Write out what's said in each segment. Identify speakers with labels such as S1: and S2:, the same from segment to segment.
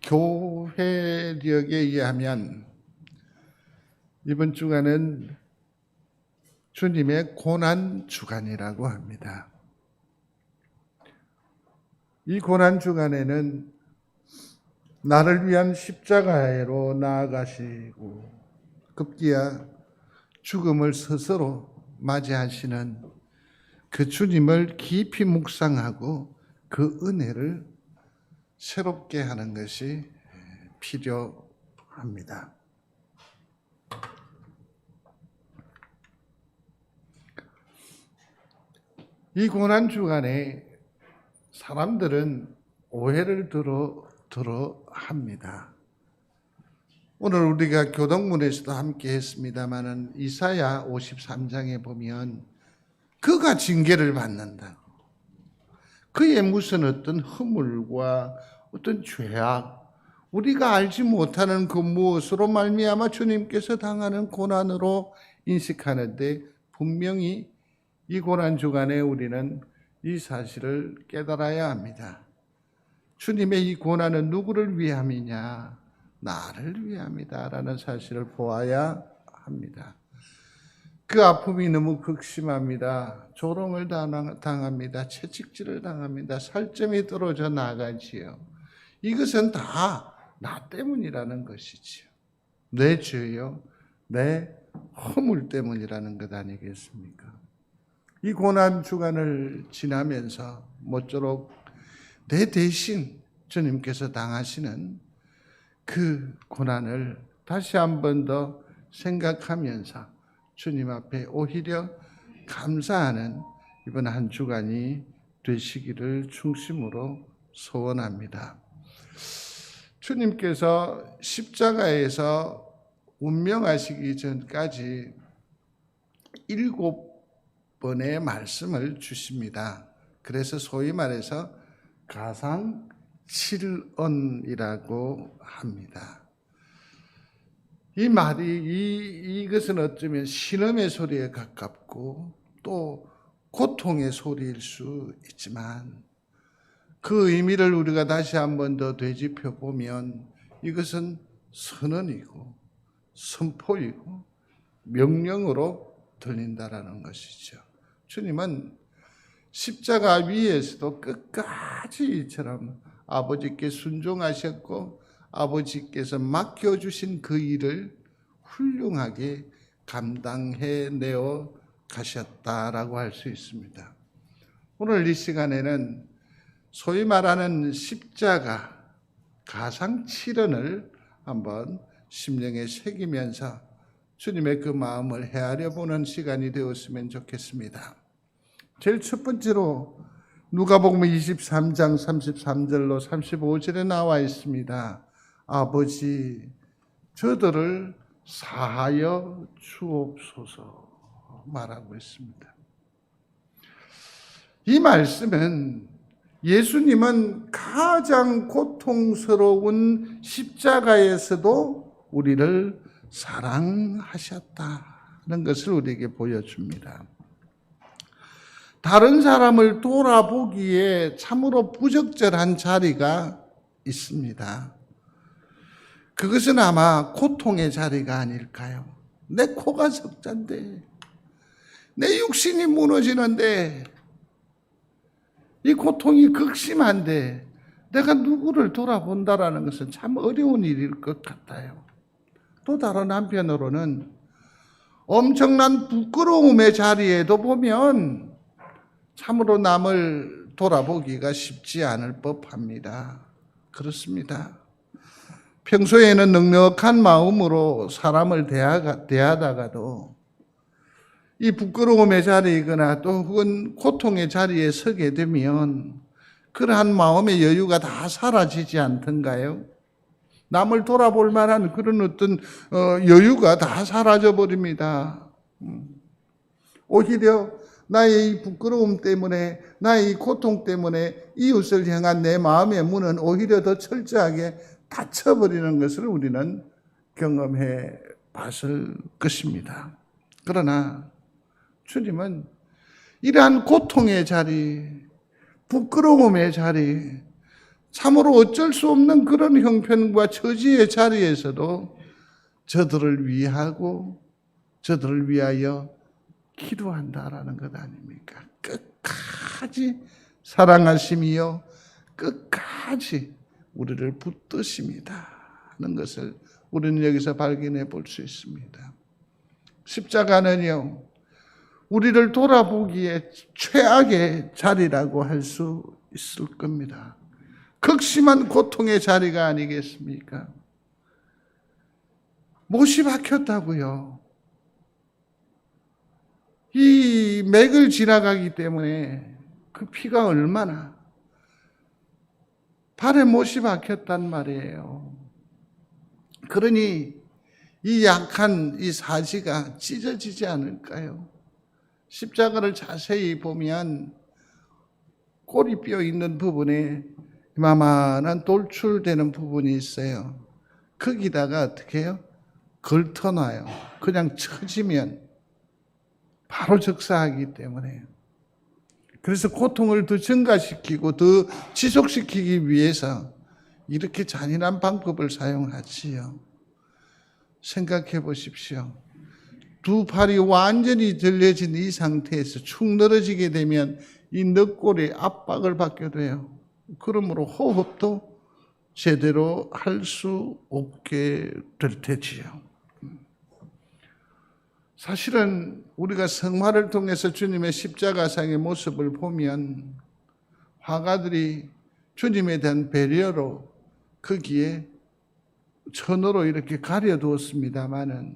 S1: 교회력에 의하면 이번 주간은 주님의 고난 주간이라고 합니다. 이 고난 주간에는 나를 위한 십자가로 나아가시고 급기야 죽음을 스스로 맞이하시는 그 주님을 깊이 묵상하고 그 은혜를 새롭게 하는 것이 필요합니다. 이 고난 주간에 사람들은 오해를 들어 합니다. 오늘 우리가 교동문에서도 함께 했습니다마는 이사야 53장에 보면 그가 징계를 받는다. 그의 무슨 어떤 허물과 어떤 죄악, 우리가 알지 못하는 그 무엇으로 말미암아 주님께서 당하는 고난으로 인식하는데 분명히 이 고난 주간에 우리는 이 사실을 깨달아야 합니다. 주님의 이 고난은 누구를 위함이냐? 나를 위함이다라는 사실을 보아야 합니다. 그 아픔이 너무 극심합니다. 조롱을 당합니다. 채찍질을 당합니다. 살점이 떨어져 나가지요. 이것은 다 나 때문이라는 것이지요. 내 죄요, 내 허물 때문이라는 것 아니겠습니까? 이 고난 주간을 지나면서 모쪼록 내 대신 주님께서 당하시는 그 고난을 다시 한 번 더 생각하면서 주님 앞에 오히려 감사하는 이번 한 주간이 되시기를 중심으로 소원합니다. 주님께서 십자가에서 운명하시기 전까지 7번의 말씀을 주십니다. 그래서 소위 말해서 가상 7언이라고 합니다. 이 말이 이것은 어쩌면 신음의 소리에 가깝고 또 고통의 소리일 수 있지만 그 의미를 우리가 다시 한 번 더 되짚어 보면 이것은 선언이고 선포이고 명령으로 들린다라는 것이죠. 주님은 십자가 위에서도 끝까지 이처럼 아버지께 순종하셨고 아버지께서 맡겨주신 그 일을 훌륭하게 감당해내어 가셨다라고 할 수 있습니다. 오늘 이 시간에는 소위 말하는 십자가 가상 7언을 한번 심령에 새기면서 주님의 그 마음을 헤아려 보는 시간이 되었으면 좋겠습니다. 제일 첫 번째로 누가복음 23장 33절로 35절에 나와 있습니다. 아버지, 저들을 사하여 주옵소서 말하고 있습니다. 이 말씀은 예수님은 가장 고통스러운 십자가에서도 우리를 사랑하셨다는 것을 우리에게 보여줍니다. 다른 사람을 돌아보기에 참으로 부적절한 자리가 있습니다. 그것은 아마 고통의 자리가 아닐까요? 내 코가 석잔데, 내 육신이 무너지는데, 이 고통이 극심한데 내가 누구를 돌아본다라는 것은 참 어려운 일일 것 같아요. 또 다른 한편으로는 엄청난 부끄러움의 자리에도 보면 참으로 남을 돌아보기가 쉽지 않을 법합니다. 그렇습니다. 평소에는 넉넉한 마음으로 사람을 대하다가도 이 부끄러움의 자리이거나 또 혹은 고통의 자리에 서게 되면 그러한 마음의 여유가 다 사라지지 않던가요? 남을 돌아볼 만한 그런 어떤 여유가 다 사라져 버립니다. 오히려 나의 이 부끄러움 때문에, 나의 이 고통 때문에 이웃을 향한 내 마음의 문은 오히려 더 철저하게 닫혀버리는 것을 우리는 경험해 봤을 것입니다. 그러나 주님은 이러한 고통의 자리, 부끄러움의 자리, 참으로 어쩔 수 없는 그런 형편과 처지의 자리에서도 저들을 위하고 저들을 위하여 기도한다라는 것 아닙니까? 끝까지 사랑하심이요 끝까지 우리를 붙드십니다 하는 것을 우리는 여기서 발견해 볼 수 있습니다. 십자가는요, 우리를 돌아보기에 최악의 자리라고 할 수 있을 겁니다. 극심한 고통의 자리가 아니겠습니까? 못이 박혔다고요. 이 맥을 지나가기 때문에 그 피가 얼마나 발에 못이 박혔단 말이에요. 그러니 이 약한 이 사지가 찢어지지 않을까요? 십자가를 자세히 보면 꼬리뼈 있는 부분에 이만한 돌출되는 부분이 있어요. 거기다가 어떻게 해요? 걸터놔요. 그냥 쳐지면 바로 적사하기 때문에. 그래서 고통을 더 증가시키고 더 지속시키기 위해서 이렇게 잔인한 방법을 사용하지요. 생각해 보십시오. 두 팔이 완전히 들려진 이 상태에서 축 늘어지게 되면 이 늑골에 압박을 받게 돼요. 그러므로 호흡도 제대로 할 수 없게 될 테지요. 사실은 우리가 성화를 통해서 주님의 십자가상의 모습을 보면 화가들이 주님에 대한 배려로 거기에 천으로 이렇게 가려두었습니다마는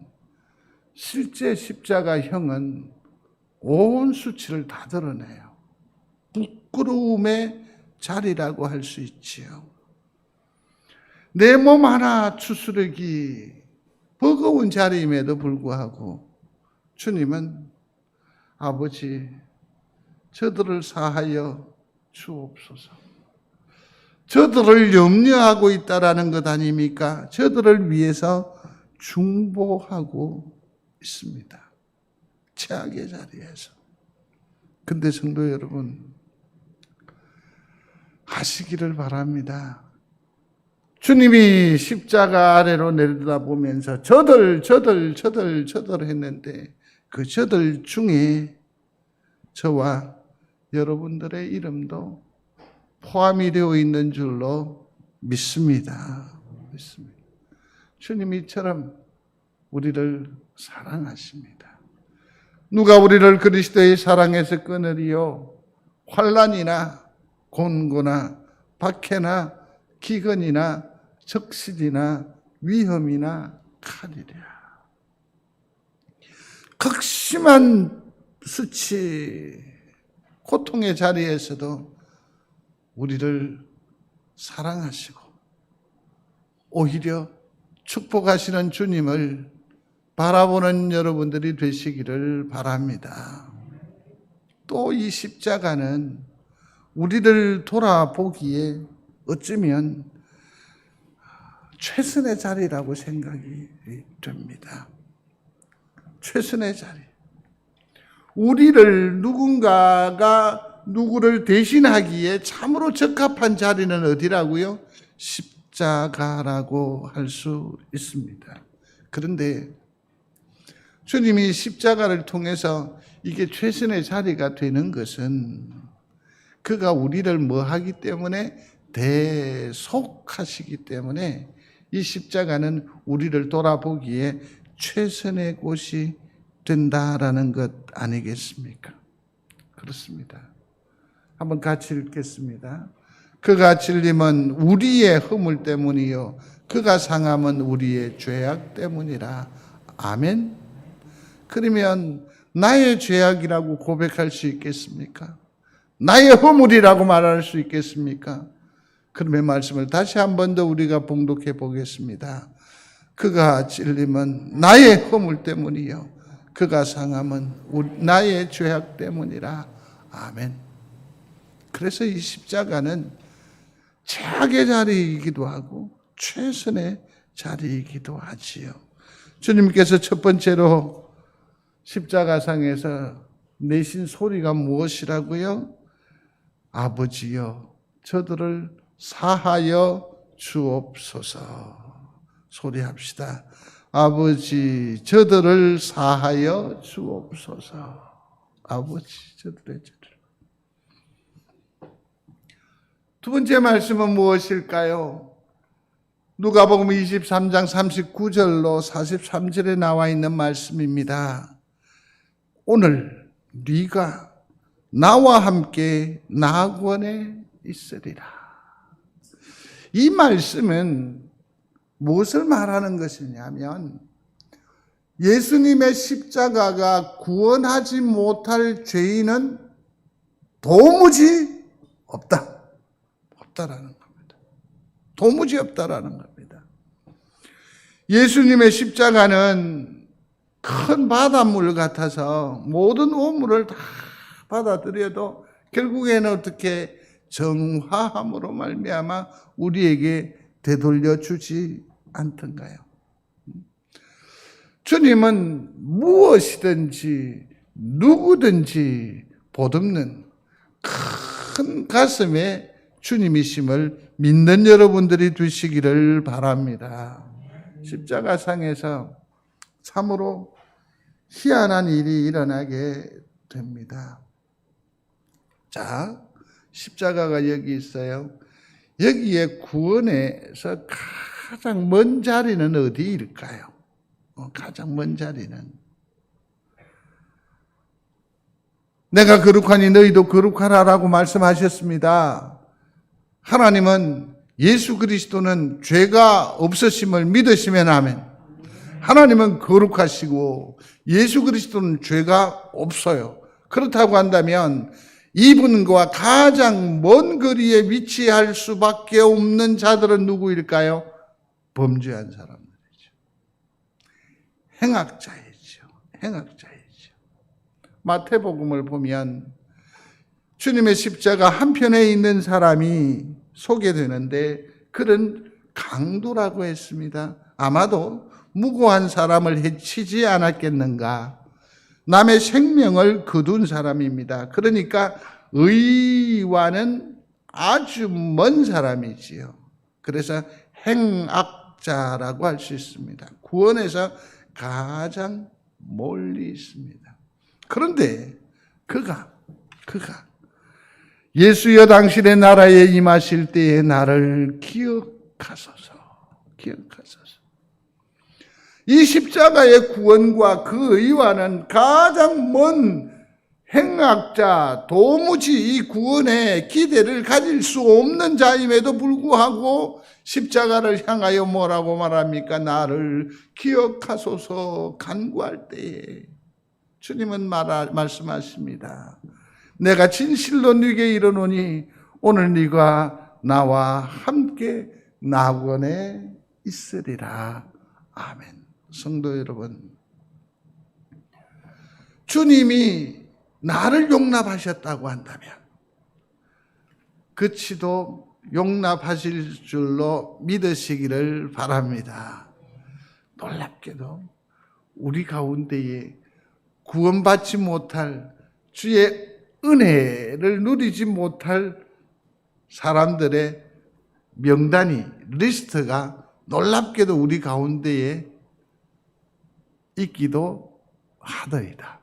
S1: 실제 십자가형은 온 수치를 다 드러내요. 부끄러움의 자리라고 할 수 있지요. 내 몸 하나 추스르기 버거운 자리임에도 불구하고 주님은 아버지 저들을 사하여 주옵소서. 저들을 염려하고 있다라는 것 아닙니까? 저들을 위해서 중보하고 있습니다. 최악의 자리에서. 근데 성도 여러분, 하시기를 바랍니다. 주님이 십자가 아래로 내려다보면서 저들 했는데 그 저들 중에 저와 여러분들의 이름도 포함이 되어 있는 줄로 믿습니다. 주님이 이처럼 우리를 사랑하십니다. 누가 우리를 그리스도의 사랑에서 끊으리요? 환난이나 곤고나 박해나 기근이나 적신이나 위험이나 칼이랴. 극심한 수치, 고통의 자리에서도 우리를 사랑하시고 오히려 축복하시는 주님을 바라보는 여러분들이 되시기를 바랍니다. 또 이 십자가는 우리를 돌아보기에 어쩌면 최선의 자리라고 생각이 됩니다. 최선의 자리. 우리를 누군가가 누구를 대신하기에 참으로 적합한 자리는 어디라고요? 십자가라고 할 수 있습니다. 그런데 주님이 십자가를 통해서 이게 최선의 자리가 되는 것은 그가 우리를 뭐 하기 때문에 대속하시기 때문에 이 십자가는 우리를 돌아보기에 최선의 곳이 된다라는 것 아니겠습니까? 그렇습니다. 한번 같이 읽겠습니다. 그가 찔림은 우리의 허물 때문이요 그가 상함은 우리의 죄악 때문이라. 아멘. 그러면 나의 죄악이라고 고백할 수 있겠습니까? 나의 허물이라고 말할 수 있겠습니까? 그러면 말씀을 다시 한 번 더 우리가 봉독해 보겠습니다. 그가 찔림은 나의 허물 때문이요 그가 상함은 나의 죄악 때문이라. 아멘. 그래서 이 십자가는 최악의 자리이기도 하고 최선의 자리이기도 하지요. 주님께서 첫 번째로 십자가상에서 내신 소리가 무엇이라고요? 아버지여, 저들을 사하여 주옵소서. 소리합시다. 아버지, 저들을 사하여 주옵소서. 아버지, 저들의 죄를. 두 번째 말씀은 무엇일까요? 누가복음 23장 39절로 43절에 나와 있는 말씀입니다. 오늘 네가 나와 함께 낙원에 있으리라. 이 말씀은 무엇을 말하는 것이냐면 예수님의 십자가가 구원하지 못할 죄인은 도무지 없다라는 겁니다. 도무지 없다라는 겁니다. 예수님의 십자가는 큰 바닷물 같아서 모든 오물을 다 받아들여도 결국에는 어떻게 정화함으로 말미암아 우리에게 되돌려 주지 않던가요? 주님은 무엇이든지 누구든지 보듬는 큰 가슴에 주님이심을 믿는 여러분들이 되시기를 바랍니다. 십자가상에서 참으로 희한한 일이 일어나게 됩니다. 자, 십자가가 여기 있어요. 여기에 구원에서 가장 먼 자리는 어디일까요? 가장 먼 자리는 내가 거룩하니 너희도 거룩하라라고 말씀하셨습니다. 하나님은 예수 그리스도는 죄가 없으심을 믿으시면 아멘. 하나님은 거룩하시고 예수 그리스도는 죄가 없어요. 그렇다고 한다면 이분과 가장 먼 거리에 위치할 수밖에 없는 자들은 누구일까요? 범죄한 사람들이죠. 행악자이죠. 마태복음을 보면 주님의 십자가 한편에 있는 사람이 소개되는데 그는 강도라고 했습니다. 아마도 무고한 사람을 해치지 않았겠는가. 남의 생명을 거둔 사람입니다. 그러니까 의와는 아주 먼 사람이지요. 그래서 행악자라고 할 수 있습니다. 구원에서 가장 멀리 있습니다. 그런데 그가 예수여 당신의 나라에 임하실 때에 나를 기억하소서. 이 십자가의 구원과 그 의와는 가장 먼 행악자, 도무지 이 구원에 기대를 가질 수 없는 자임에도 불구하고 십자가를 향하여 뭐라고 말합니까? 나를 기억하소서 간구할 때에 주님은 말씀하십니다. 내가 진실로 네게 이르노니 오늘 네가 나와 함께 낙원에 있으리라. 아멘. 성도 여러분, 주님이 나를 용납하셨다고 한다면 그치도 용납하실 줄로 믿으시기를 바랍니다. 놀랍게도 우리 가운데에 구원받지 못할 주의 은혜를 누리지 못할 사람들의 명단이 리스트가 놀랍게도 우리 가운데에 있기도 하더이다.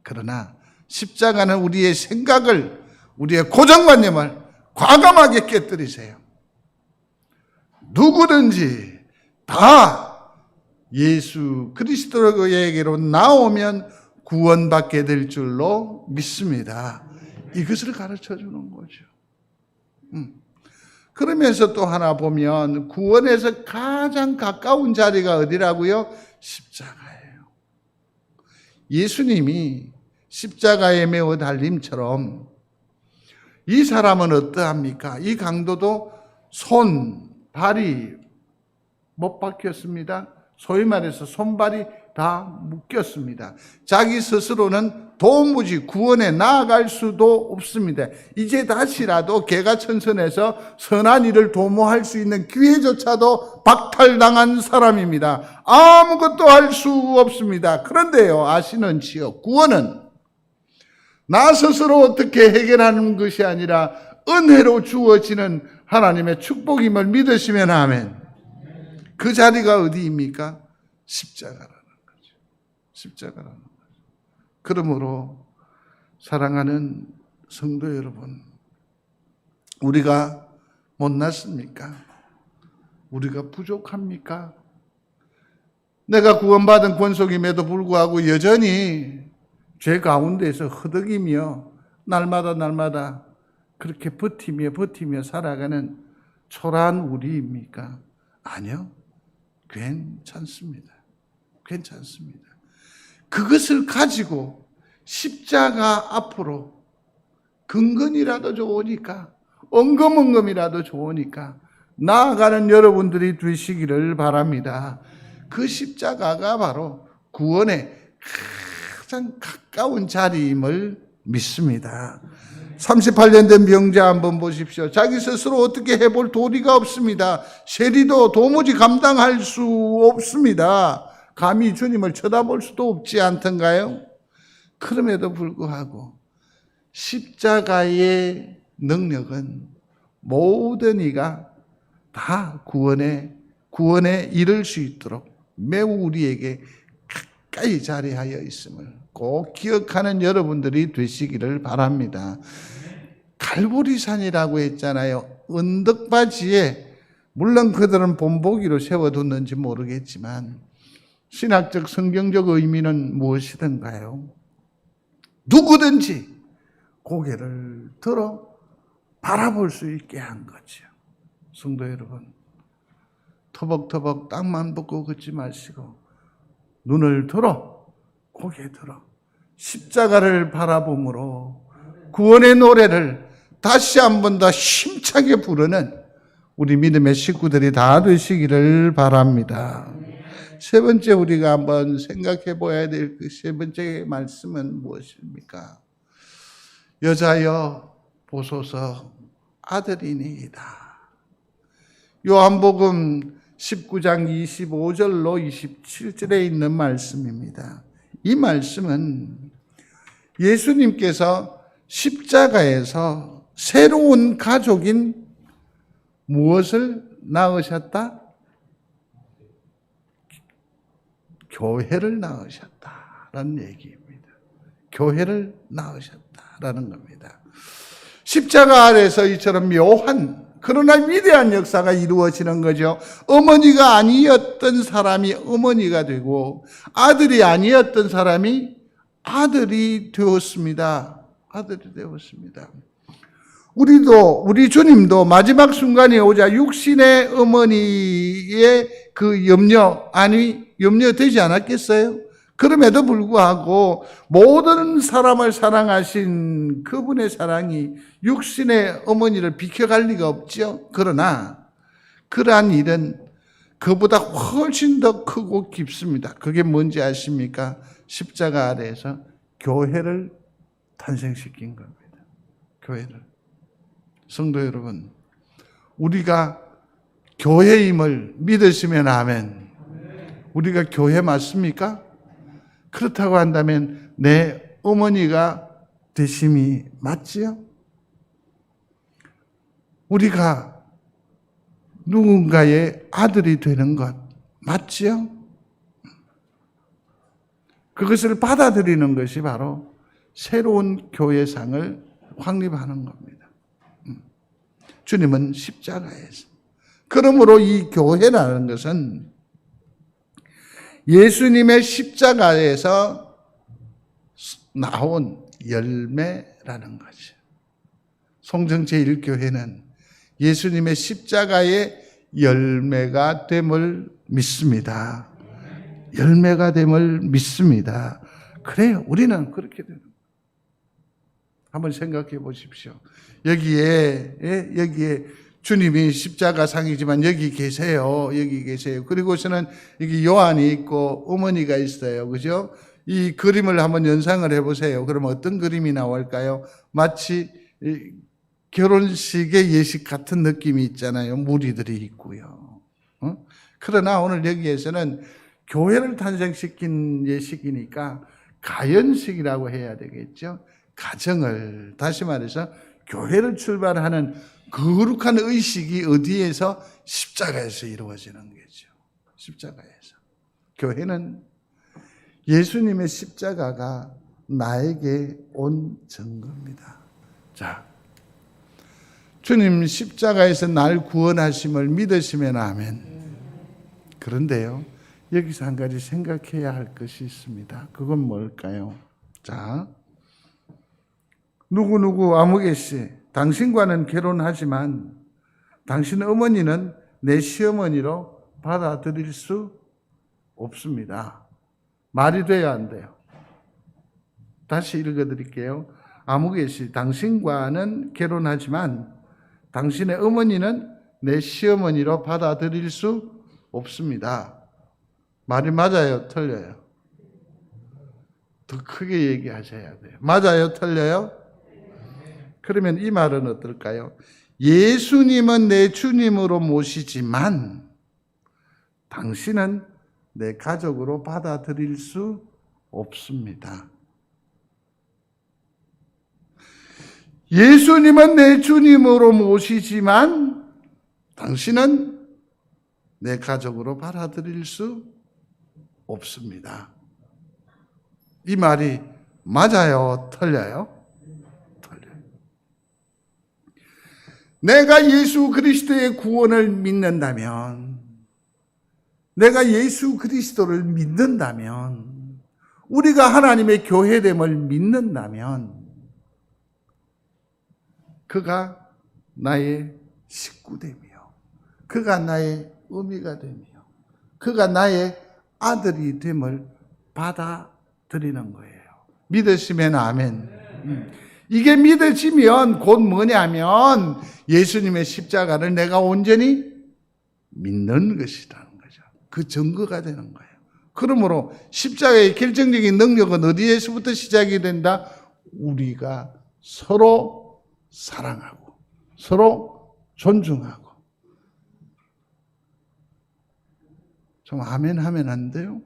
S1: 그러나 십자가는 우리의 생각을, 우리의 고정관념을 과감하게 깨뜨리세요. 누구든지 다 예수 그리스도에게로 나오면 구원받게 될 줄로 믿습니다. 이것을 가르쳐 주는 거죠. 그러면서 또 하나 보면 구원에서 가장 가까운 자리가 어디라고요? 십자가예요. 예수님이 십자가에 매어 달림처럼 이 사람은 어떠합니까? 이 강도도 손, 발이 못 박혔습니다. 소위 말해서 손발이 다 묶였습니다. 자기 스스로는 도무지 구원에 나아갈 수도 없습니다. 이제 다시라도 개가천선해서 선한 일을 도모할 수 있는 기회조차도 박탈당한 사람입니다. 아무것도 할 수 없습니다. 그런데요, 아시는지요? 구원은 나 스스로 어떻게 해결하는 것이 아니라 은혜로 주어지는 하나님의 축복임을 믿으시면 아멘. 그 자리가 어디입니까? 십자가라는 거죠. 십자가라는 거죠. 그러므로 사랑하는 성도 여러분, 우리가 못났습니까? 우리가 부족합니까? 내가 구원받은 권속임에도 불구하고 여전히 죄 가운데서 허덕이며 날마다 그렇게 버티며 살아가는 초라한 우리입니까? 아니요. 괜찮습니다. 괜찮습니다. 그것을 가지고 십자가 앞으로 근근이라도 좋으니까, 엉금엉금이라도 좋으니까 나아가는 여러분들이 되시기를 바랍니다. 그 십자가가 바로 구원의 가장 가까운 자리임을 믿습니다. 38년 된 병자 한번 보십시오. 자기 스스로 어떻게 해볼 도리가 없습니다. 세리도 도무지 감당할 수 없습니다. 감히 주님을 쳐다볼 수도 없지 않던가요? 그럼에도 불구하고 십자가의 능력은 모든 이가 다 구원에 이를 수 있도록 매우 우리에게 가까이 자리하여 있음을 꼭 기억하는 여러분들이 되시기를 바랍니다. 갈보리산이라고 했잖아요. 언덕바지에, 물론 그들은 본보기로 세워뒀는지 모르겠지만 신학적 성경적 의미는 무엇이든가요? 누구든지 고개를 들어 바라볼 수 있게 한 거죠. 성도 여러분, 터벅터벅 땅만 보고 걷지 마시고 눈을 들어, 고개 들어 십자가를 바라봄으로 구원의 노래를 다시 한 번 더 힘차게 부르는 우리 믿음의 식구들이 다 되시기를 바랍니다. 세 번째, 우리가 한번 생각해 봐야 될 그 세 번째 말씀은 무엇입니까? 여자여 보소서 아들이니이다. 요한복음 19장 25절로 27절에 있는 말씀입니다. 이 말씀은 예수님께서 십자가에서 새로운 가족인 무엇을 낳으셨다? 교회를 낳으셨다라는 얘기입니다. 교회를 낳으셨다라는 겁니다. 십자가 아래서 이처럼 묘한 그러나 위대한 역사가 이루어지는 거죠. 어머니가 아니었던 사람이 어머니가 되고 아들이 아니었던 사람이 아들이 되었습니다. 아들이 되었습니다. 우리 주님도 마지막 순간에 오자 육신의 어머니의 그 염려되지 않았겠어요? 그럼에도 불구하고 모든 사람을 사랑하신 그분의 사랑이 육신의 어머니를 비켜갈 리가 없죠. 그러나 그러한 일은 그보다 훨씬 더 크고 깊습니다. 그게 뭔지 아십니까? 십자가 아래에서 교회를 탄생시킨 겁니다. 교회를. 성도 여러분, 우리가 교회임을 믿으시면 아멘. 우리가 교회 맞습니까? 그렇다고 한다면 내 어머니가 되심이 맞지요? 우리가 누군가의 아들이 되는 것 맞지요? 그것을 받아들이는 것이 바로 새로운 교회상을 확립하는 겁니다. 주님은 십자가에서. 그러므로 이 교회라는 것은 예수님의 십자가에서 나온 열매라는 거죠. 송정 제1교회는 예수님의 십자가의 열매가 됨을 믿습니다. 열매가 됨을 믿습니다. 그래요. 우리는 그렇게 되는 거예요. 한번 생각해 보십시오. 여기에 주님이 십자가상이지만 여기 계세요. 여기 계세요. 그리고서는 여기 요한이 있고 어머니가 있어요. 그죠? 이 그림을 한번 연상을 해보세요. 그러면 어떤 그림이 나올까요? 마치 결혼식의 예식 같은 느낌이 있잖아요. 무리들이 있고요. 그러나 오늘 여기에서는 교회를 탄생시킨 예식이니까 가연식이라고 해야 되겠죠. 가정을, 다시 말해서 교회를 출발하는 거룩한 의식이 어디에서? 십자가에서 이루어지는 거죠. 십자가에서. 교회는 예수님의 십자가가 나에게 온 증거입니다. 자, 주님 십자가에서 날 구원하심을 믿으시면 아멘. 그런데요, 여기서 한 가지 생각해야 할 것이 있습니다. 그건 뭘까요? 자, 누구누구 아무개씨, 당신과는 결혼하지만 당신 어머니는 내 시어머니로 받아들일 수 없습니다. 말이 돼야 안 돼요? 다시 읽어드릴게요. 아무개씨, 당신과는 결혼하지만 당신의 어머니는 내 시어머니로 받아들일 수 없습니다. 말이 맞아요? 틀려요? 더 크게 얘기하셔야 돼요. 맞아요? 틀려요? 그러면 이 말은 어떨까요? 예수님은 내 주님으로 모시지만 당신은 내 가족으로 받아들일 수 없습니다. 예수님은 내 주님으로 모시지만 당신은 내 가족으로 받아들일 수 없습니다. 이 말이 맞아요? 틀려요? 틀려요. 내가 예수 그리스도의 구원을 믿는다면, 내가 예수 그리스도를 믿는다면, 우리가 하나님의 교회됨을 믿는다면 그가 나의 식구됨이요, 그가 나의 의미가 되며 그가 나의 아들이 됨을 받아들이는 거예요. 믿으시면 아멘. 이게 믿어지면 곧 뭐냐면 예수님의 십자가를 내가 온전히 믿는 것이라는 거죠. 그 증거가 되는 거예요. 그러므로 십자가의 결정적인 능력은 어디에서부터 시작이 된다? 우리가 서로 사랑하고 서로 존중하고. 좀 아멘 하면 안 돼요?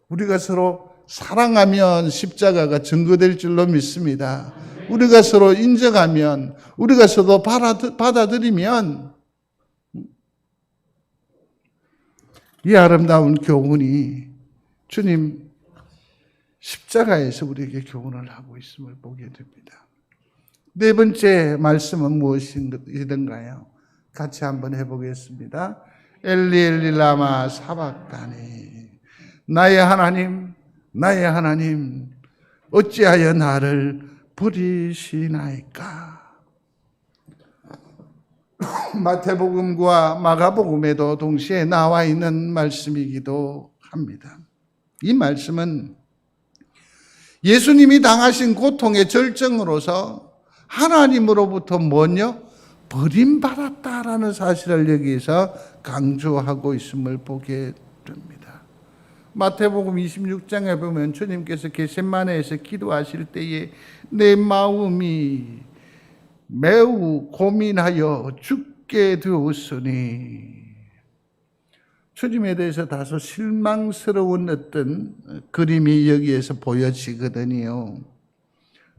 S1: 우리가 서로 사랑하면 십자가가 증거될 줄로 믿습니다. 우리가 서로 인정하면, 우리가 서로 받아들이면 이 아름다운 교훈이 주님 십자가에서 우리에게 교훈을 하고 있음을 보게 됩니다. 네 번째 말씀은 무엇이든가요? 같이 한번 해보겠습니다. 엘리 엘리 라마 사박다니, 나의 하나님, 나의 하나님, 어찌하여 나를 버리시나이까? 마태복음과 마가복음에도 동시에 나와 있는 말씀이기도 합니다. 이 말씀은 예수님이 당하신 고통의 절정으로서 하나님으로부터 뭐냐? 버림받았다라는 사실을 여기서 강조하고 있음을 보게 됩니다. 마태복음 26장에 보면 주님께서 겟세마네에서 기도하실 때에 내 마음이 매우 고민하여 죽게 되었으니, 주님에 대해서 다소 실망스러운 어떤 그림이 여기에서 보여지거든요.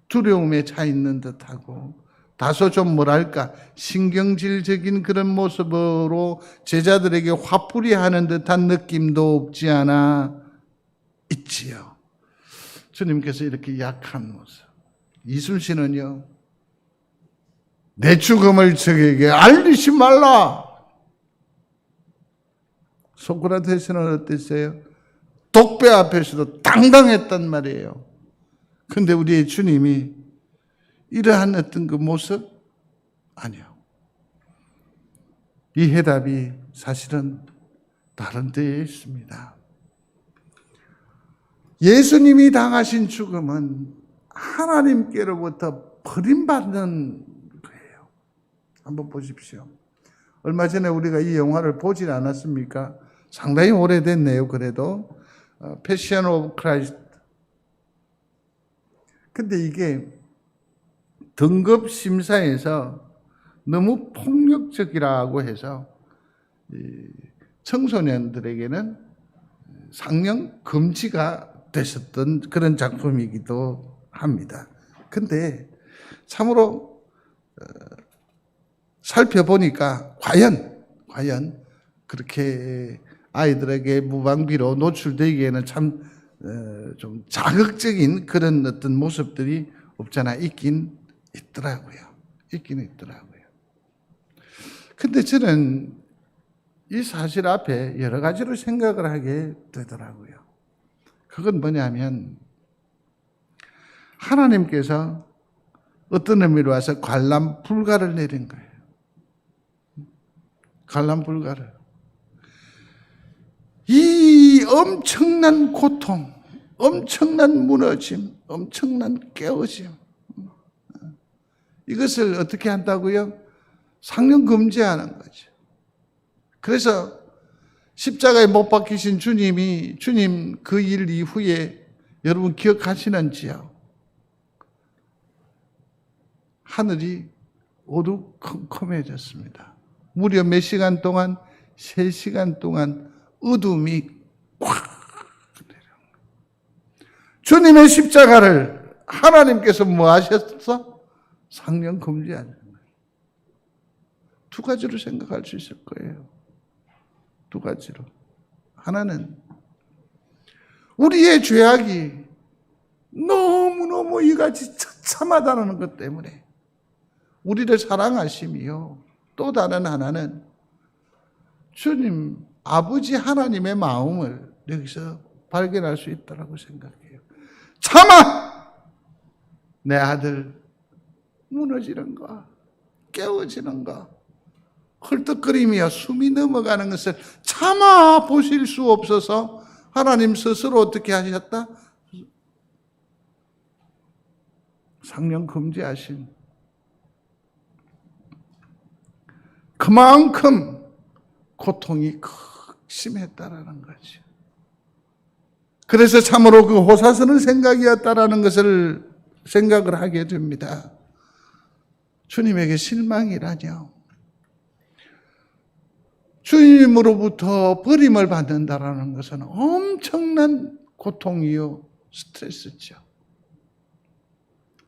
S1: 두려움에 차 있는 듯하고 다소 좀 뭐랄까 신경질적인 그런 모습으로 제자들에게 화풀이하는 듯한 느낌도 없지 않아 있지요. 주님께서 이렇게 약한 모습. 이순신은요, 내 죽음을 적에게 알리지 말라. 소크라테스는 어땠어요? 독배 앞에서도 당당했단 말이에요. 근데 우리의 주님이 이러한 어떤 그 모습? 아니요. 이 해답이 사실은 다른 데에 있습니다. 예수님이 당하신 죽음은 하나님께로부터 버림받는 거예요. 한번 보십시오. 얼마 전에 우리가 이 영화를 보지 않았습니까? 상당히 오래됐네요. 그래도 패션 오브 크라이스트. 근데 이게 등급 심사에서 너무 폭력적이라고 해서 청소년들에게는 상영 금지가 됐었던 그런 작품이기도 합니다. 근데 참으로 살펴보니까 과연 그렇게 아이들에게 무방비로 노출되기에는 참 좀 자극적인 그런 어떤 모습들이 없잖아 있긴 있더라고요. 근데 저는 이 사실 앞에 여러 가지로 생각을 하게 되더라고요. 그건 뭐냐면 하나님께서 어떤 의미로 와서 관람 불가를 내린 거예요. 관람 불가를. 이 엄청난 고통, 엄청난 무너짐, 엄청난 깨어짐, 이것을 어떻게 한다고요? 상영 금지하는 거죠. 그래서 십자가에 못 박히신 주님 그 일 이후에 여러분 기억하시는지요? 하늘이 어두컴컴해졌습니다. 무려 몇 시간 동안? 3시간 동안 어둠이 꽉 내려옵니다. 주님의 십자가를 하나님께서 뭐 하셨어? 상영 금지하는 거예요. 두 가지로 생각할 수 있을 거예요. 두 가지로. 하나는 우리의 죄악이 너무너무 이같이 처참하다는 것 때문에 우리를 사랑하심이요. 또 다른 하나는 주님 아버지 하나님의 마음을 여기서 발견할 수 있다고 생각해요. 차마 내 아들 무너지는 거, 깨어지는 거, 헐떡거리며 숨이 넘어가는 것을 차마 보실 수 없어서 하나님 스스로 어떻게 하셨다? 상영 금지하신. 그만큼 고통이 극심했다라는 거죠. 그래서 참으로 그 호사스는 생각이었다라는 것을 생각을 하게 됩니다. 주님에게 실망이라뇨. 주님으로부터 버림을 받는다라는 것은 엄청난 고통이요, 스트레스죠.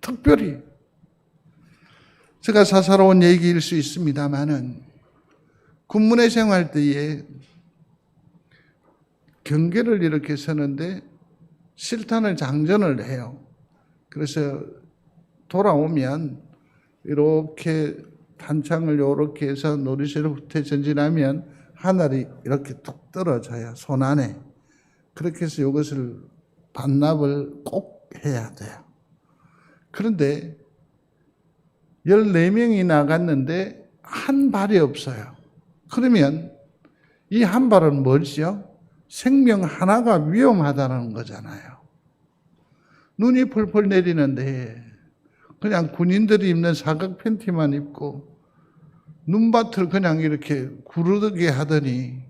S1: 특별히 제가 사사로운 얘기일 수 있습니다만은 군문의 생활 때에 경계를 이렇게 서는데 실탄을 장전을 해요. 그래서 돌아오면 이렇게 탄창을 이렇게 해서 놀이시로부터 전진하면 하늘이 이렇게 뚝 떨어져요. 손 안에. 그렇게 해서 이것을 반납을 꼭 해야 돼요. 그런데 14명이 나갔는데 한 발이 없어요. 그러면 이 한 발은 뭐죠? 생명 하나가 위험하다는 거잖아요. 눈이 펄펄 내리는데 그냥 군인들이 입는 사각 팬티만 입고 눈밭을 그냥 이렇게 구르게 하더니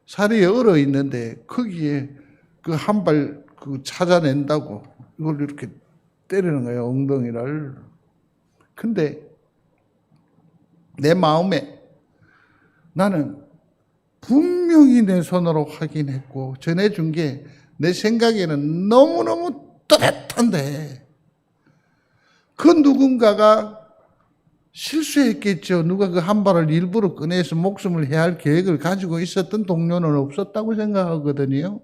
S1: 살이 얼어 있는데 거기에 그 한 발 그 찾아낸다고 이걸 이렇게 때리는 거예요, 엉덩이를. 근데 내 마음에 나는 분명히 내 손으로 확인했고 전해준 게 내 생각에는 너무너무 또렷한데 그 누군가가 실수했겠죠. 누가 그 한 발을 일부러 꺼내서 목숨을 해야 할 계획을 가지고 있었던 동료는 없었다고 생각하거든요.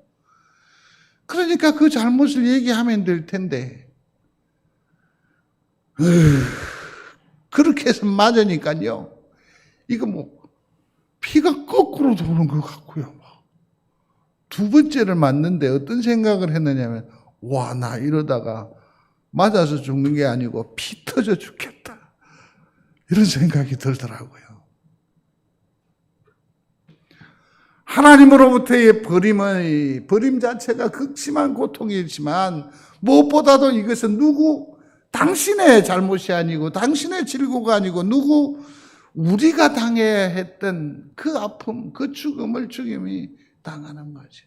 S1: 그러니까 그 잘못을 얘기하면 될 텐데 그렇게 해서 맞으니까요. 이거 뭐 피가 거꾸로 도는 것 같고요. 두 번째를 맞는데 어떤 생각을 했느냐면 와, 나 이러다가 맞아서 죽는 게 아니고 피 터져 죽겠다. 이런 생각이 들더라고요. 하나님으로부터의 버림 자체가 극심한 고통이지만 무엇보다도 이것은 당신의 잘못이 아니고 당신의 질고가 아니고 우리가 당해야 했던 그 아픔, 그 죽음을 주님이 당하는 거죠.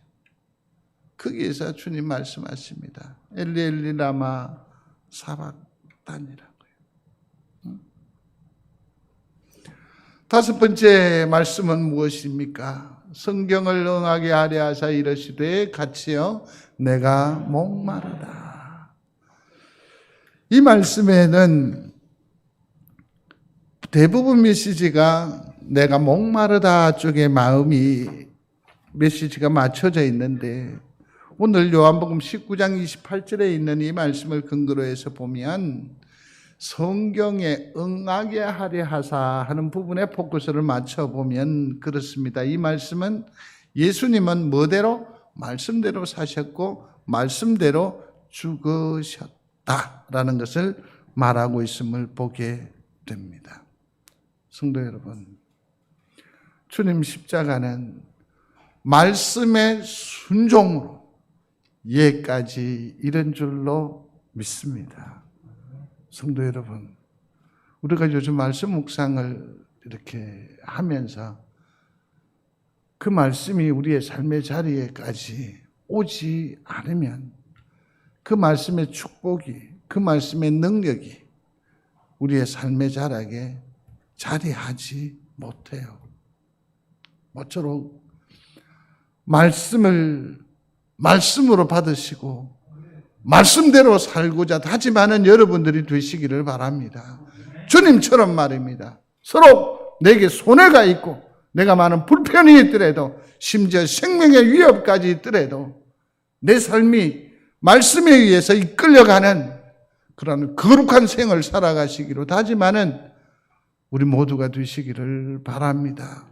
S1: 거기에서 주님 말씀하십니다. 엘리 엘리 라마 사박단이라고요. 다섯 번째 말씀은 무엇입니까? 성경을 응하게 하려 하사 이르시되 같이요 내가 목마르다. 이 말씀에는 대부분 메시지가 내가 목마르다 쪽에 마음이 메시지가 맞춰져 있는데 오늘 요한복음 19장 28절에 있는 이 말씀을 근거로 해서 보면 성경에 응하게 하려 하사 하는 부분에 포커스를 맞춰보면 그렇습니다. 이 말씀은 예수님은 뭐대로? 말씀대로 사셨고 말씀대로 죽으셨다라는 것을 말하고 있음을 보게 됩니다. 성도 여러분, 주님 십자가는 말씀의 순종으로 예까지 이른 줄로 믿습니다. 성도 여러분, 우리가 요즘 말씀 묵상을 이렇게 하면서 그 말씀이 우리의 삶의 자리에까지 오지 않으면 그 말씀의 축복이, 그 말씀의 능력이 우리의 삶의 자락에 자리하지 못해요. 모쪼록 말씀을 말씀으로 받으시고 말씀대로 살고자 다짐하는 여러분들이 되시기를 바랍니다. 주님처럼 말입니다. 서로 내게 손해가 있고 내가 많은 불편이 있더라도 심지어 생명의 위협까지 있더라도 내 삶이 말씀에 의해서 이끌려가는 그런 거룩한 생을 살아가시기로 다짐하는 우리 모두가 되시기를 바랍니다.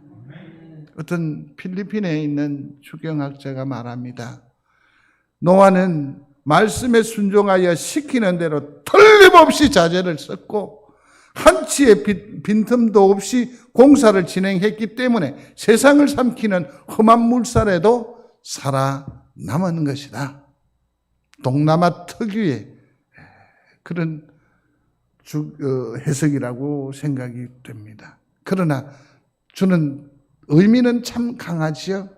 S1: 어떤 필리핀에 있는 주경학자가 말합니다. 노아는 말씀에 순종하여 시키는 대로 틀림없이 자재를 썼고 한치의 빈틈도 없이 공사를 진행했기 때문에 세상을 삼키는 험한 물살에도 살아남은 것이다. 동남아 특유의 그런 해석이라고 생각이 됩니다. 그러나 저는 의미는 참 강하지요.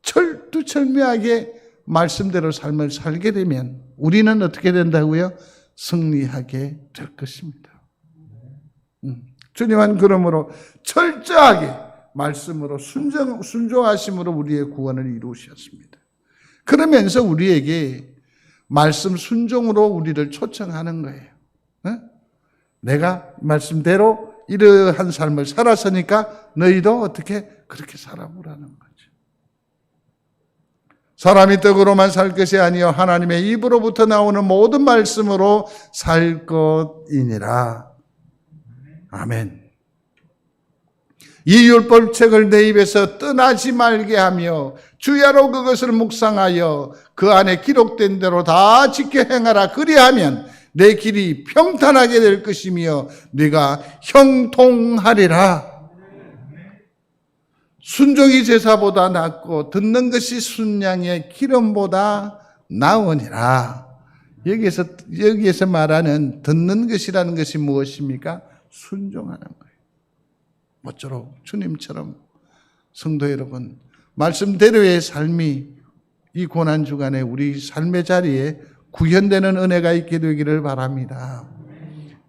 S1: 철두철미하게 말씀대로 삶을 살게 되면 우리는 어떻게 된다고요? 승리하게 될 것입니다. 주님은 그러므로 철저하게 말씀으로 순종하심으로 우리의 구원을 이루셨습니다. 그러면서 우리에게 말씀 순종으로 우리를 초청하는 거예요. 내가 말씀대로 이러한 삶을 살았으니까 너희도 어떻게 그렇게 살아보라는 거죠. 사람이 떡으로만 살 것이 아니요 하나님의 입으로부터 나오는 모든 말씀으로 살 것이니라. 아멘. 이 율법책을 내 입에서 떠나지 말게 하며 주야로 그것을 묵상하여 그 안에 기록된 대로 다 지켜 행하라. 그리하면 내 길이 평탄하게 될 것이며 네가 형통하리라. 순종이 제사보다 낫고 듣는 것이 순양의 기름보다 나으니라. 여기에서 말하는 듣는 것이라는 것이 무엇입니까? 순종하는 거예요. 모쪼록 주님처럼 성도 여러분, 말씀대로의 삶이 이 고난주간에 우리 삶의 자리에 구현되는 은혜가 있게 되기를 바랍니다.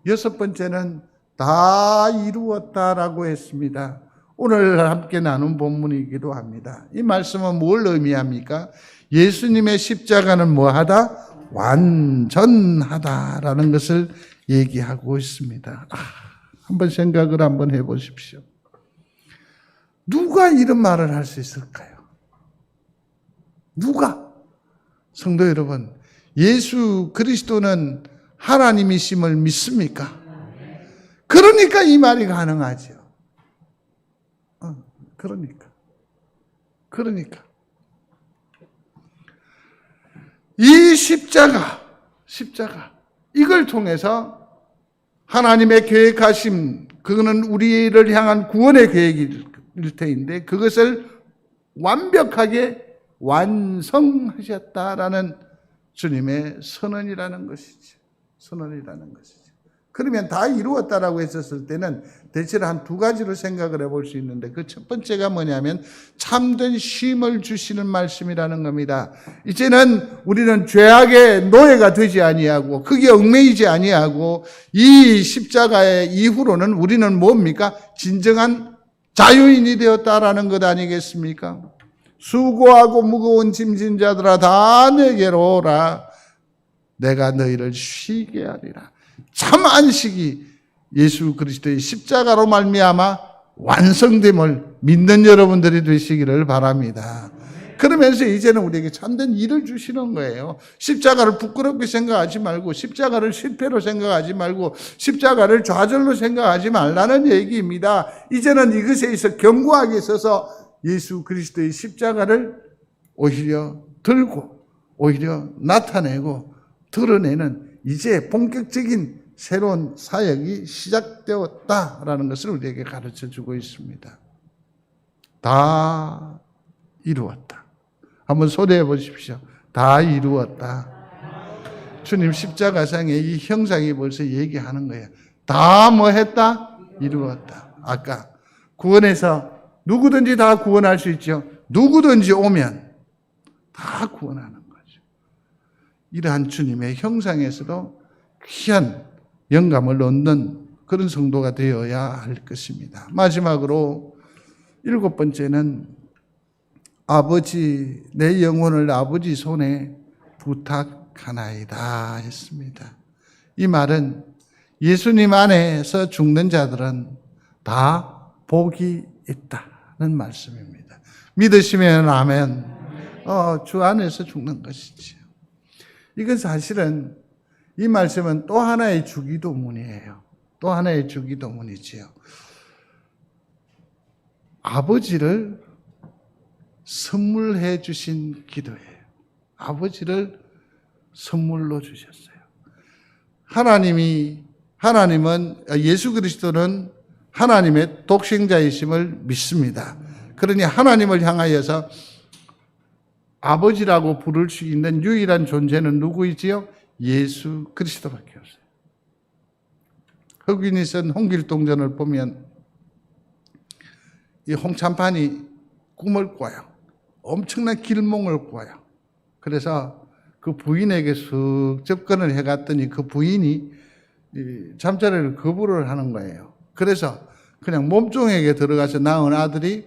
S1: 여섯 번째는 다 이루었다라고 했습니다. 오늘 함께 나눈 본문이기도 합니다. 이 말씀은 뭘 의미합니까? 예수님의 십자가는 뭐하다? 완전하다라는 것을 얘기하고 있습니다. 한번 생각을 한번 해보십시오. 누가 이런 말을 할 수 있을까요? 누가? 성도 여러분, 예수 그리스도는 하나님이심을 믿습니까? 그러니까 이 말이 가능하죠. 그러니까. 이 십자가, 이걸 통해서 하나님의 계획하심, 그거는 우리를 향한 구원의 계획일 테인데, 그것을 완벽하게 완성하셨다라는 주님의 선언이라는 것이죠. 그러면 다 이루었다라고 했었을 때는 대체로 한 두 가지로 생각을 해볼 수 있는데 그 첫 번째가 뭐냐면 참된 쉼을 주시는 말씀이라는 겁니다. 이제는 우리는 죄악의 노예가 되지 아니하고 그게 얽매이지 아니하고 이 십자가의 이후로는 우리는 뭡니까? 진정한 자유인이 되었다라는 것 아니겠습니까? 수고하고 무거운 짐진 자들아 다 내게로 오라. 내가 너희를 쉬게 하리라. 참 안식이 예수 그리스도의 십자가로 말미암아 완성됨을 믿는 여러분들이 되시기를 바랍니다. 그러면서 이제는 우리에게 참된 일을 주시는 거예요. 십자가를 부끄럽게 생각하지 말고 십자가를 실패로 생각하지 말고 십자가를 좌절로 생각하지 말라는 얘기입니다. 이제는 이것에 있어 견고하게 서서 예수 그리스도의 십자가를 오히려 들고 오히려 나타내고 드러내는 이제 본격적인 새로운 사역이 시작되었다라는 것을 우리에게 가르쳐주고 있습니다. 다 이루었다. 한번 소리해 보십시오. 다 이루었다. 주님 십자가상의 이 형상이 벌써 얘기하는 거예요. 다 뭐 했다? 이루었다. 아까 구원에서 누구든지 다 구원할 수 있죠. 누구든지 오면 다 구원하는 거죠. 이러한 주님의 형상에서도 귀한 영감을 얻는 그런 성도가 되어야 할 것입니다. 마지막으로 일곱 번째는 아버지, 내 영혼을 아버지 손에 부탁하나이다 했습니다. 이 말은 예수님 안에서 죽는 자들은 다 복이 있다는 말씀입니다. 믿으시면 아멘. 주 안에서 죽는 것이지요. 이건 사실은 이 말씀은 또 하나의 주기도문이에요. 또 하나의 주기도문이지요. 아버지를 선물해 주신 기도예요. 아버지를 선물로 주셨어요. 하나님은 예수 그리스도는 하나님의 독생자이심을 믿습니다. 그러니 하나님을 향하여서 아버지라고 부를 수 있는 유일한 존재는 누구이지요? 예수 그리스도밖에 없어요. 흑인이 쓴 홍길동전을 보면 이 홍찬판이 꿈을 꿔요. 엄청난 길몽을 꿔요. 그래서 그 부인에게 쑥 접근을 해갔더니 그 부인이 잠자리를 거부를 하는 거예요. 그래서 그냥 몸종에게 들어가서 낳은 아들이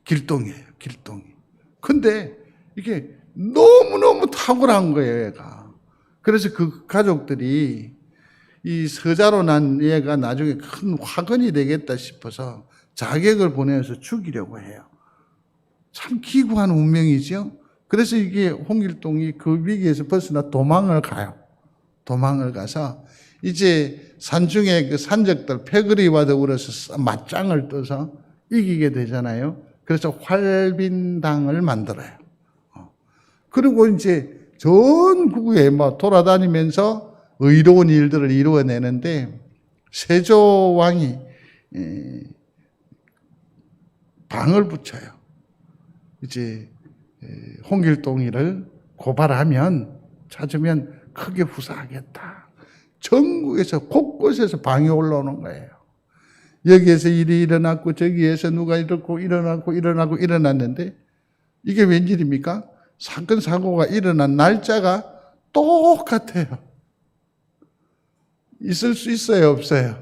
S1: 길동이에요. 길동이. 근데 이게 너무너무 탁월한 거예요, 얘가. 그래서 그 가족들이 이 서자로 난 얘가 나중에 큰 화근이 되겠다 싶어서 자객을 보내서 죽이려고 해요. 참 기구한 운명이죠. 그래서 이게 홍길동이 그 위기에서 벗어나 도망을 가요. 도망을 가서 이제 산중에 그 산적들 패거리와 더불어서 맞짱을 떠서 이기게 되잖아요. 그래서 활빈당을 만들어요. 그리고 이제 전국에 뭐 돌아다니면서 의로운 일들을 이루어내는데 세조왕이 방을 붙여요. 이제 홍길동이를 고발하면 찾으면 크게 후사하겠다. 전국에서 곳곳에서 방이 올라오는 거예요. 여기에서 일이 일어났고 저기에서 누가 이렇고 일어났는데 이게 웬일입니까? 사건 사고가 일어난 날짜가 똑같아요. 있을 수 있어요, 없어요?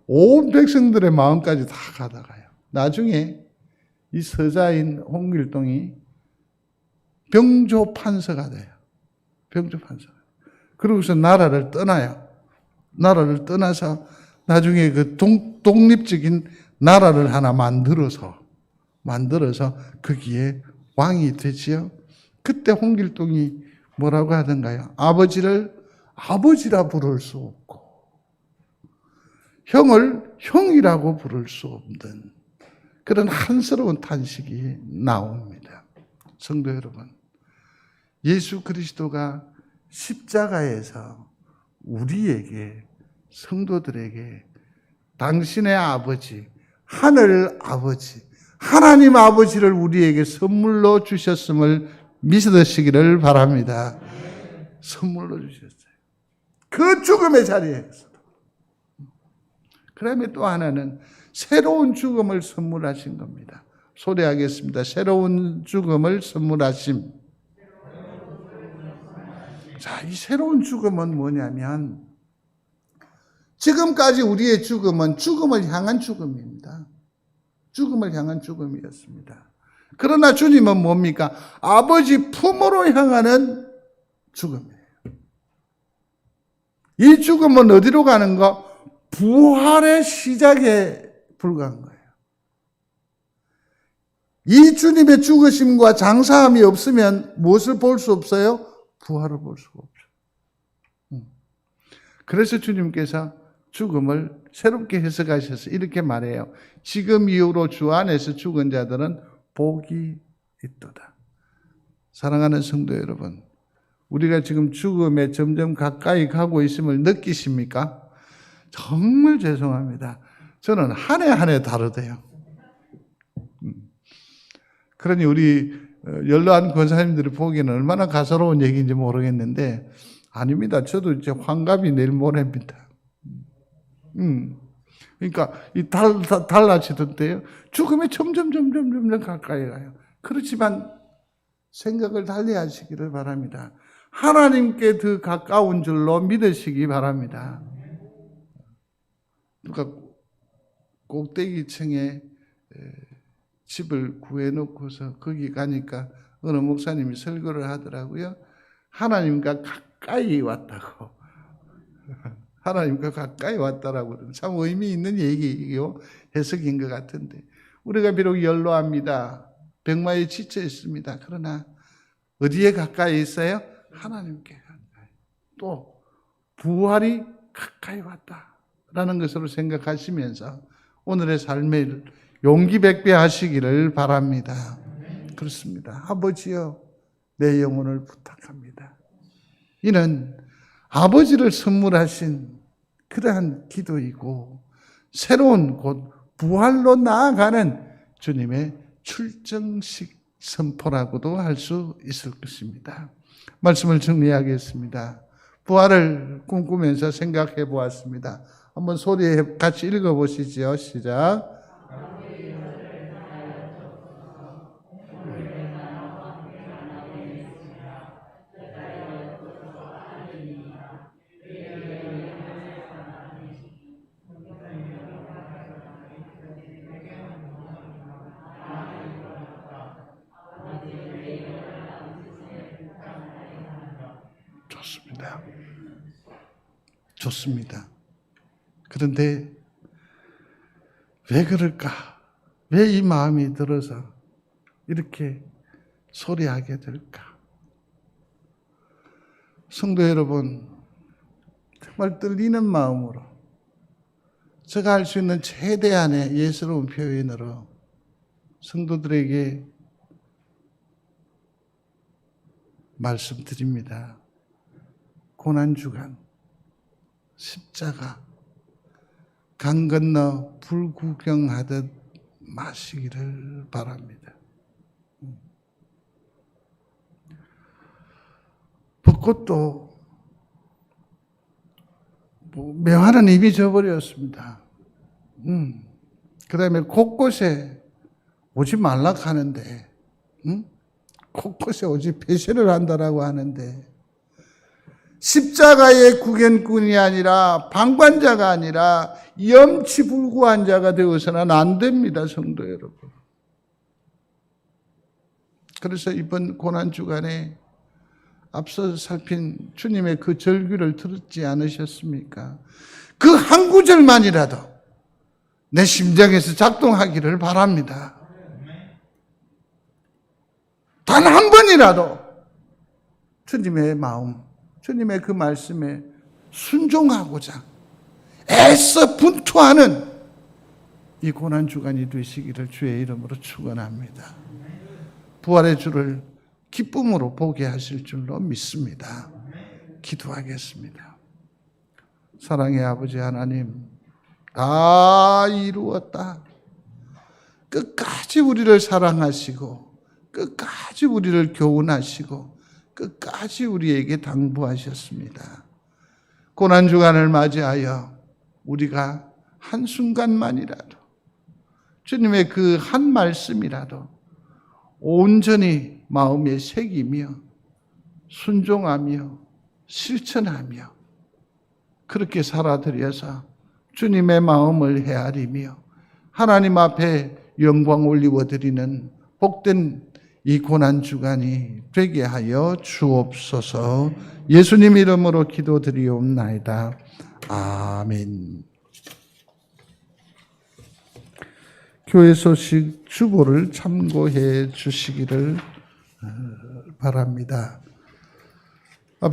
S1: 온 백성들의 마음까지 다 가다가요. 나중에 이 서자인 홍길동이 병조 판서가 돼요. 병조 판서가. 그러고서 나라를 떠나요. 나라를 떠나서 나중에 그 독립적인 나라를 하나 만들어서 거기에 왕이 되지요. 그때 홍길동이 뭐라고 하던가요? 아버지를 아버지라 부를 수 없고 형을 형이라고 부를 수 없는 그런 한스러운 탄식이 나옵니다. 성도 여러분, 예수 그리스도가 십자가에서 우리에게 성도들에게 당신의 아버지, 하늘 아버지, 하나님 아버지를 우리에게 선물로 주셨음을 믿으시기를 바랍니다. 선물로 주셨어요. 그 죽음의 자리에서 그 다음에 또 하나는 새로운 죽음을 선물하신 겁니다. 소리하겠습니다. 새로운 죽음을 선물하심. 자, 이 새로운 죽음은 뭐냐면 지금까지 우리의 죽음은 죽음을 향한 죽음입니다. 죽음을 향한 죽음이었습니다. 그러나 주님은 뭡니까? 아버지 품으로 향하는 죽음이에요. 이 죽음은 어디로 가는가? 부활의 시작에 불과한 거예요. 이 주님의 죽으심과 장사함이 없으면 무엇을 볼 수 없어요? 부활을 볼 수가 없죠. 그래서 주님께서 죽음을 새롭게 해석하셔서 이렇게 말해요. 지금 이후로 주 안에서 죽은 자들은 복이 있도다. 사랑하는 성도 여러분, 우리가 지금 죽음에 점점 가까이 가고 있음을 느끼십니까? 정말 죄송합니다. 저는 한 해 한 해 다르대요. 그러니 우리 연로한 권사님들이 보기에는 얼마나 가소로운 얘기인지 모르겠는데 아닙니다. 저도 이제 환갑이 내일 모레입니다. 그러니까 이 달라지던데요. 죽음에 점점 가까이 가요. 그렇지만 생각을 달리 하시기를 바랍니다. 하나님께 더 가까운 줄로 믿으시기 바랍니다. 누가 꼭대기층에 집을 구해놓고서 거기 가니까 어느 목사님이 설교를 하더라고요. 하나님과 가까이 왔다고. 하나님과 가까이 왔다라고. 참 의미 있는 얘기요. 해석인 것 같은데. 우리가 비록 연로합니다. 병마에 지쳐 있습니다. 그러나 어디에 가까이 있어요? 하나님께 가까이. 또 부활이 가까이 왔다라는 것으로 생각하시면서 오늘의 삶을 용기 백배하시기를 바랍니다. 그렇습니다. 아버지여, 내 영혼을 부탁합니다. 이는 아버지를 선물하신 그러한 기도이고 새로운 곧 부활로 나아가는 주님의 출정식 선포라고도 할 수 있을 것입니다. 말씀을 정리하겠습니다. 부활을 꿈꾸면서 생각해 보았습니다. 한번 소리에 같이 읽어보시죠. 시작. 좋습니다. 그런데 왜 그럴까? 왜 이 마음이 들어서 이렇게 소리하게 될까? 성도 여러분, 정말 떨리는 마음으로 제가 할 수 있는 최대한의 예스러운 표현으로 성도들에게 말씀드립니다. 고난주간 십자가 강 건너 불 구경하듯 마시기를 바랍니다. 벚꽃도 매화는 이미 져버렸습니다. 그 다음에 곳곳에 오지 말라 하는데, 곳곳에 오지 폐쇄를 한다라고 하는데, 십자가의 구견꾼이 아니라 방관자가 아니라 염치불구한 자가 되어서는 안 됩니다, 성도 여러분. 그래서 이번 고난주간에 앞서 살핀 주님의 그 절규를 들었지 않으셨습니까? 그 한 구절만이라도 내 심장에서 작동하기를 바랍니다. 단 한 번이라도 주님의 마음, 주님의 그 말씀에 순종하고자 애써 분투하는 이 고난주간이 되시기를 주의 이름으로 축원합니다. 부활의 주를 기쁨으로 보게 하실 줄로 믿습니다. 기도하겠습니다. 사랑의 아버지 하나님, 다 이루었다. 끝까지 우리를 사랑하시고 끝까지 우리를 교훈하시고 끝까지 우리에게 당부하셨습니다. 고난주간을 맞이하여 우리가 한순간만이라도 주님의 그 한 말씀이라도 온전히 마음에 새기며 순종하며 실천하며 그렇게 살아들여서 주님의 마음을 헤아리며 하나님 앞에 영광 올리워드리는 복된 이 고난주간이 되게 하여 주옵소서. 예수님 이름으로 기도드리옵나이다. 아멘. 교회 소식 주보를 참고해 주시기를 바랍니다.